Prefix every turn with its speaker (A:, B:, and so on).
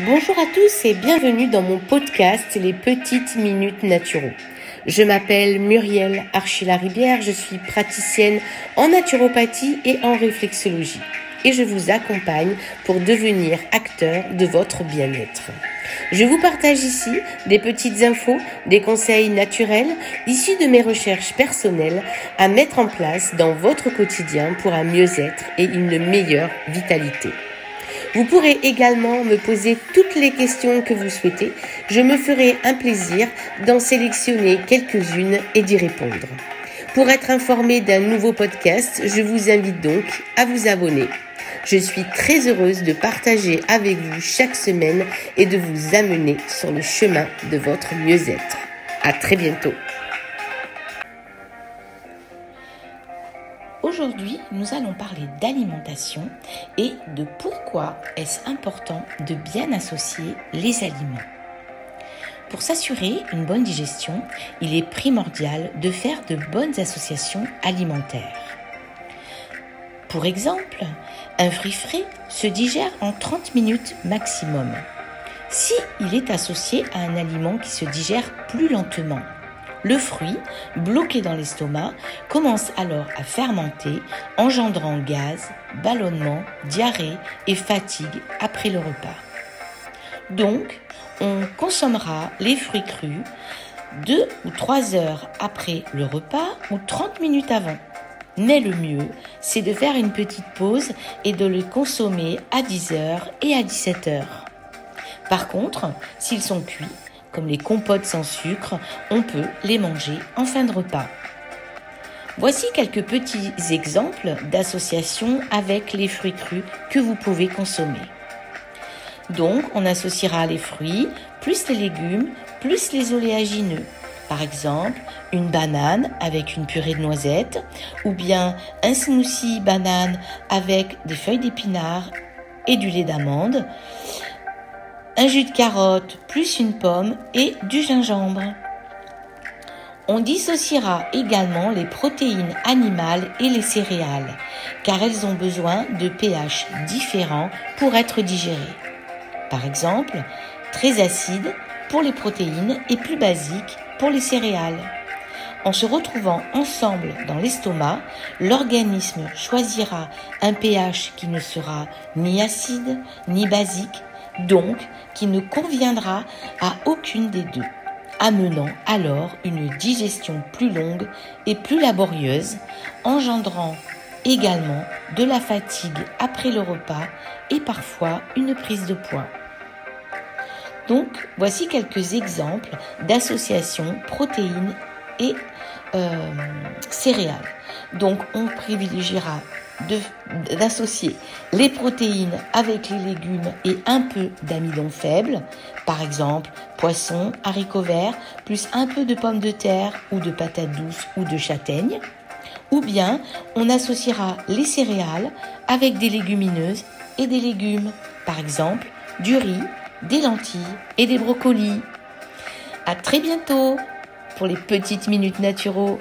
A: Bonjour à tous et bienvenue dans mon podcast Les Petites Minutes Naturaux. Je m'appelle Muriel Archila-Ribière, je suis praticienne en naturopathie et en réflexologie et je vous accompagne pour devenir acteur de votre bien-être. Je vous partage ici des petites infos, des conseils naturels issus de mes recherches personnelles à mettre en place dans votre quotidien pour un mieux-être et une meilleure vitalité. Vous pourrez également me poser toutes les questions que vous souhaitez. Je me ferai un plaisir d'en sélectionner quelques-unes et d'y répondre. Pour être informé d'un nouveau podcast, je vous invite donc à vous abonner. Je suis très heureuse de partager avec vous chaque semaine et de vous amener sur le chemin de votre mieux-être. À très bientôt. Aujourd'hui, nous allons parler d'alimentation et de pourquoi est-ce important de bien associer les aliments. Pour s'assurer une bonne digestion, il est primordial de faire de bonnes associations alimentaires. Pour exemple, un fruit frais se digère en 30 minutes maximum. Si il est associé à un aliment qui se digère plus lentement, le fruit, bloqué dans l'estomac, commence alors à fermenter, engendrant gaz, ballonnement, diarrhée et fatigue après le repas. Donc, on consommera les fruits crus 2 ou 3 heures après le repas ou 30 minutes avant. Mais le mieux, c'est de faire une petite pause et de les consommer à 10 heures et à 17 heures. Par contre, s'ils sont cuits, comme les compotes sans sucre, on peut les manger en fin de repas. Voici quelques petits exemples d'associations avec les fruits crus que vous pouvez consommer. Donc, on associera les fruits, plus les légumes, plus les oléagineux. Par exemple, une banane avec une purée de noisettes, ou bien un smoothie banane avec des feuilles d'épinards et du lait d'amande, un jus de carotte plus une pomme et du gingembre. On dissociera également les protéines animales et les céréales, car elles ont besoin de pH différents pour être digérées. Par exemple, très acide pour les protéines et plus basique pour les céréales. En se retrouvant ensemble dans l'estomac, l'organisme choisira un pH qui ne sera ni acide ni basique, donc qui ne conviendra à aucune des deux, amenant alors une digestion plus longue et plus laborieuse, engendrant également de la fatigue après le repas et parfois une prise de poids. Donc, voici quelques exemples d'associations protéines et céréales. Donc, on privilégiera d'associer les protéines avec les légumes et un peu d'amidon faible, par exemple poisson, haricots verts, plus un peu de pommes de terre ou de patates douces ou de châtaignes. Ou bien, on associera les céréales avec des légumineuses et des légumes, par exemple du riz, des lentilles et des brocolis. À très bientôt pour les petites minutes naturaux.